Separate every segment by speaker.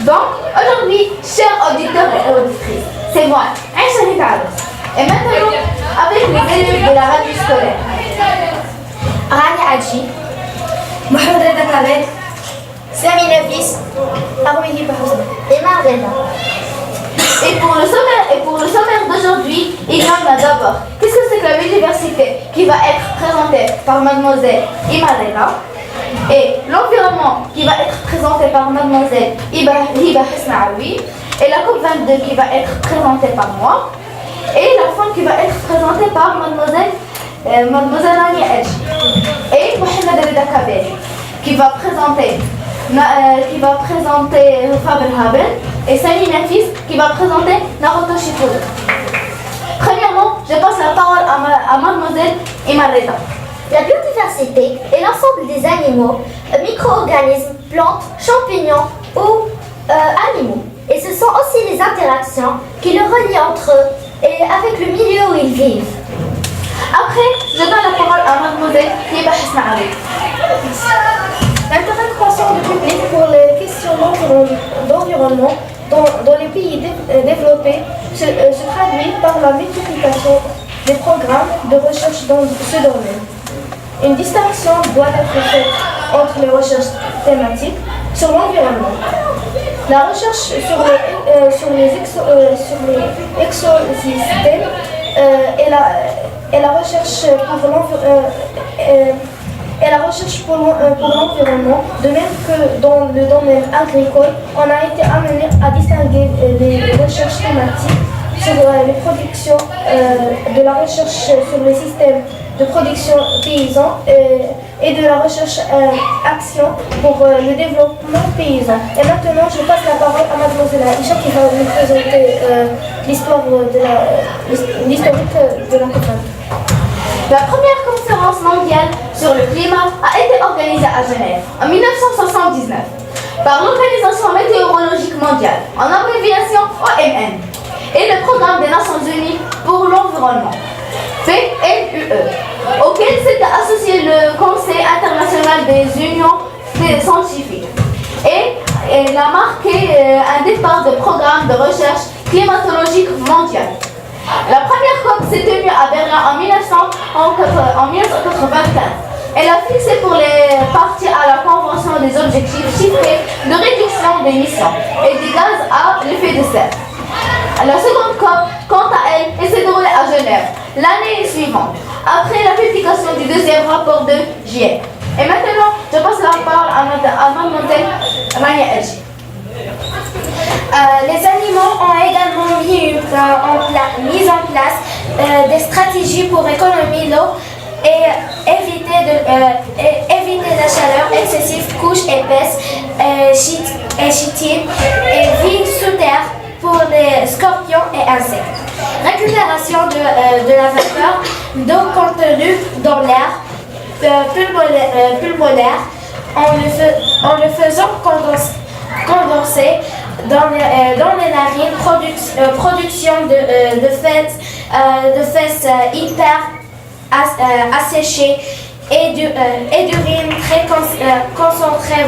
Speaker 1: Donc, aujourd'hui, chers auditeurs et auditrices, c'est moi, Aïcha Carlos. Et maintenant, avec les élèves de la radio scolaire,
Speaker 2: Rani Adji, Mohamed Reda Khaled, Sami Nafis, Armihi Bahouzna et Marlena.
Speaker 1: Et pour le sommaire d'aujourd'hui, il y en a d'abord. Qu'est-ce que c'est que la biodiversité qui va être présentée par mademoiselle Imarena, et l'environnement qui va être présenté par mademoiselle Hiba Hesnaoui, et la COP22 qui va être présentée par moi, et la faune qui va être présentée par mademoiselle Rani Adji, et Mohamed Reda Kabel qui va présenter Fabel Habel, et Sami Nafis qui va présenter Naruto Shippuden. Premièrement, je passe la parole à mademoiselle Imarena.
Speaker 2: La biodiversité est l'ensemble des animaux, micro-organismes, plantes, champignons ou animaux. Et ce sont aussi les interactions qui le relient entre eux et avec le milieu où ils vivent.
Speaker 1: Après, je donne la parole à mademoiselle Hiba Hesnaoui.
Speaker 3: L'intérêt croissant du public pour les questions d'environnement dans les pays développés se traduit par la multiplication des programmes de recherche dans ce domaine. Une distinction doit être faite entre les recherches thématiques sur l'environnement, la recherche sur les écosystèmes et la recherche pour l'environnement, de même que dans le domaine agricole, on a été amené à distinguer les recherches thématiques sur les productions, de la recherche sur les systèmes de production paysans et de la recherche action pour le développement paysan. Et maintenant, je passe la parole à mademoiselle Aïcha qui va nous présenter l'historique de la COP.
Speaker 1: La première conférence mondiale sur le climat a été organisée à Genève en 1979 par l'Organisation météorologique mondiale, en abréviation OMM, et le Programme des Nations Unies pour l'environnement, PNUE, auquel s'était associé le Conseil international des unions scientifiques. Et elle a marqué un départ de programme de recherche climatologique mondial. La première COP s'est tenue à Berlin en 1995. Elle a fixé pour les parties à la Convention des objectifs chiffrés de réduction d'émissions et des gaz à l'effet de serre. La seconde COP, quant à elle, s'est déroulée à Genève l'année suivante, après la publication du deuxième rapport de GIEC. Et maintenant, je passe la parole à mademoiselle Rani Adji.
Speaker 2: Les animaux ont également mis en place des stratégies pour économiser l'eau et éviter la chaleur excessive, couches épaisses, chitites et vie sous terre pour les scorpions et insectes. Récupération de la vapeur d'eau contenue dans l'air pulmonaire en le faisant condenser dans les narines, production de fesses hyper asséchées et d'urine très concentrée,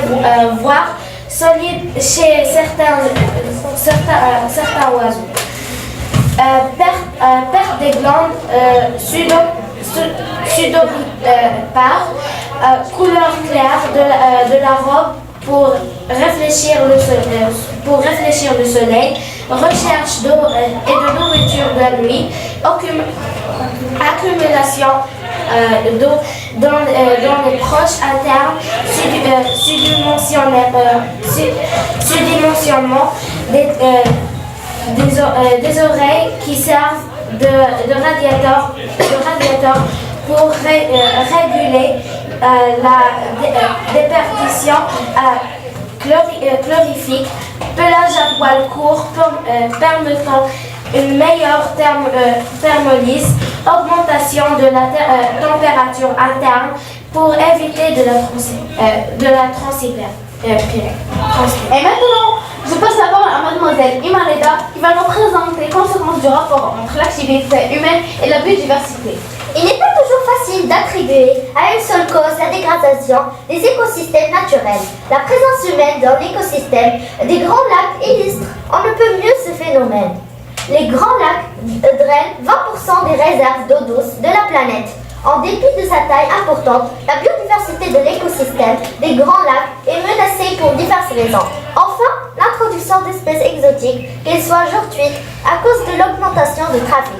Speaker 2: voire solide chez certains oiseaux. Perte des glandes sudoripares, couleur claire de la robe pour réfléchir le soleil, recherche d'eau et de nourriture de la nuit, accumulation d'eau dans les proches internes, sous-dimensionnement des oreilles qui servent de radiateur pour réguler la déperdition chlorifique, pelage à poil court permettant une meilleure thermolyse, augmentation de la température interne pour éviter de la transpiration.
Speaker 1: Et maintenant, je passe la parole à mademoiselle Imarena qui va nous présenter les conséquences du rapport entre l'activité humaine et la biodiversité.
Speaker 2: Il n'est pas toujours facile facile d'attribuer à une seule cause la dégradation des écosystèmes naturels. La présence humaine dans l'écosystème des grands lacs illustre on ne peut mieux ce phénomène. Les grands lacs drainent 20% des réserves d'eau douce de la planète. En dépit de sa taille importante, la biodiversité de l'écosystème des grands lacs est menacée pour diverses raisons. Enfin, l'introduction d'espèces exotiques, qu'elles soient fortuites à cause de l'augmentation du trafic.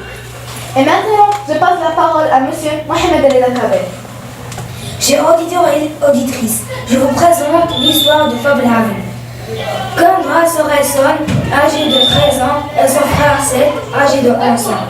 Speaker 1: Et maintenant, je passe la parole à Monsieur Mohamed El Kabel.
Speaker 4: Chers auditeurs et auditrices, je vous présente l'histoire de Fable Haven. Comme Rassorelson, âgé de 13 ans, et son frère Seth, âgé de 11 ans,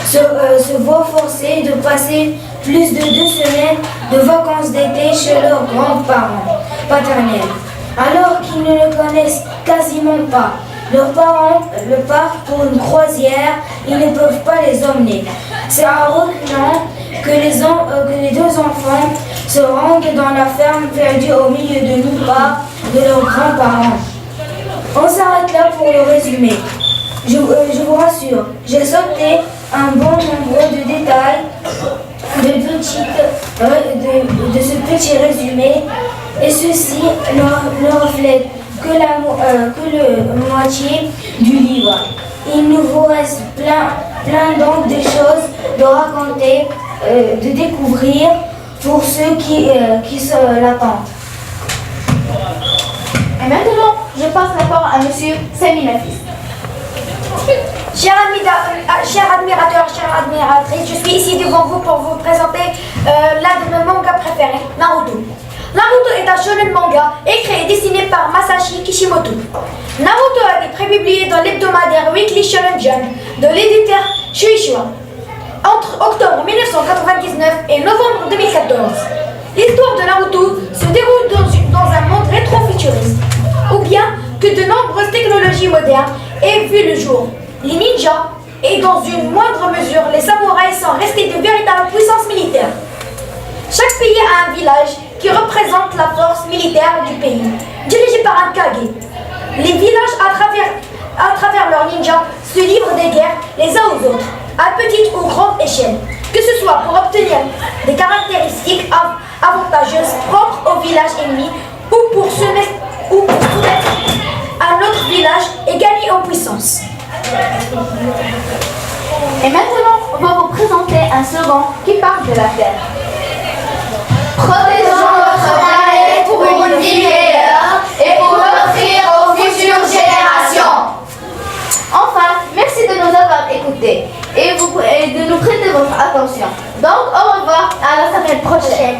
Speaker 4: se voient forcés de passer plus de 2 semaines de vacances d'été chez leurs grands-parents paternels. Alors qu'ils ne le connaissent quasiment pas, leurs parents le partent pour une croisière, ils ne peuvent pas les emmener. C'est en reculant que les deux enfants se rendent dans la ferme perdue au milieu de nulle part de leurs grands-parents. On s'arrête là pour le résumé. Je vous rassure, j'ai sauté un bon nombre de détails de ce petit résumé et ceci ne reflète que la moitié du livre. Il nous vous reste plein donc de choses de raconter, de découvrir pour ceux qui se l'attendent.
Speaker 1: Et maintenant, je passe la parole à Monsieur Sami Nafis.
Speaker 5: Chers admirateurs, chères admiratrices, je suis ici devant vous pour vous présenter l'un de mes mangas préférés, Naruto. Naruto est un shonen manga écrit et dessiné par Masashi Kishimoto. Naruto a été prépublié dans l'hebdomadaire Weekly Shonen Jump de l'éditeur Shueisha entre octobre 1999 et novembre 2014. L'histoire de Naruto se déroule dans un monde rétro-futuriste, ou bien que de nombreuses technologies modernes aient vu le jour. Les ninjas et dans une moindre mesure les samouraïs sont restés de véritables puissances militaires. Chaque pays a un village qui représente la force militaire du pays, dirigé par un Kage. Les villages, à travers leurs ninjas, se livrent des guerres les uns aux autres, à petite ou grande échelle, que ce soit pour obtenir des caractéristiques avantageuses propres au village ennemi ou pour soumettre un autre village et gagner en puissance.
Speaker 1: Et maintenant, on va vous présenter un slogan qui parle de la Terre. Protégeons notre planète pour une vie meilleure et pour l'offrir aux futures générations. Enfin, merci de nous avoir écoutés et de nous prêter votre attention. Donc, au revoir, à la semaine prochaine.